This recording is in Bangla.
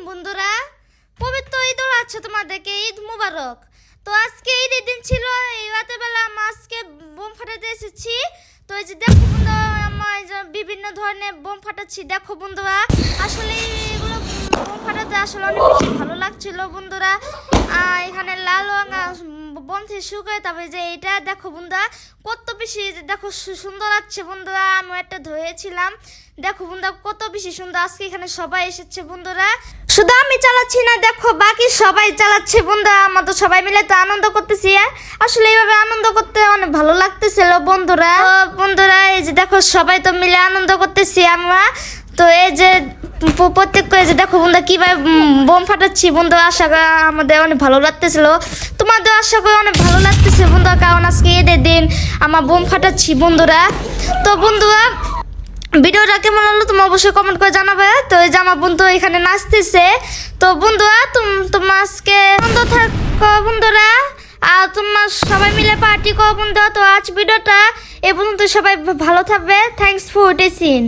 বন্ধুরা, পবিত্র ঈদ আছে তোমাদেরকে ঈদ মুবারক। তো আজকে ঈদের দিন ছিল, এই রাতের বেলা আমি আজকে বোম ফাটাতে এসেছি। তো এই যে দেখো বন্ধুরা, আমার এই যে বিভিন্ন ধরনের বোম ফাটাচ্ছি। দেখো বন্ধুরা, আসলে এগুলো বোম ফাটাতে আসলে অনেক বেশি ভালো লাগছিল বন্ধুরা। এখানে লাল রঙ বোম থেকে শুরু করে তারপরে যে এটা দেখো বন্ধুরা কত বেশি দেখো সুন্দর লাগছে বন্ধুরা। আমি একটা ধরেছিলাম, দেখো বন্ধুরা কত বেশি সুন্দর। আজকে এখানে সবাই এসেছে বন্ধুরা, শুধু আমি চালাচ্ছি না, দেখো বাকি সবাই চালাচ্ছে বন্ধুরা। আমরা তো সবাই মিলে তো আনন্দ করতেছি। আসলে এইভাবে আনন্দ করতে অনেক ভালো লাগতেছিল বন্ধুরা। বন্ধুরা এই যে দেখো সবাই তো মিলে আনন্দ করতেছি আমরা। তো এই যে প্রত্যেক করে যে দেখো বন্ধুরা কিভাবে বোম ফাটাচ্ছি বন্ধুরা। আশা করি আমাদের অনেক ভালো লাগতেছিল, তোমাদের আশা করি অনেক ভালো লাগতেছে বন্ধুরা, কারণ আজকে ঈদের দিন আমার বোম ফাটাচ্ছি বন্ধুরা। তো বন্ধুরা ভিডিওটা কেমন হলো তুমি অবশ্যই কমেন্ট করে জানাবে। তো এই যে আমার বন্ধু এখানে নাচতেছে। তো বন্ধুরা তোমার আজকে আনন্দ থাকো বন্ধুরা, আর তোমার সবাই মিলে পার্টি করো বন্ধুরা। তো আজ ভিডিওটা এ পর্যন্ত, সবাই ভালো থাকবে। Thanks for watching.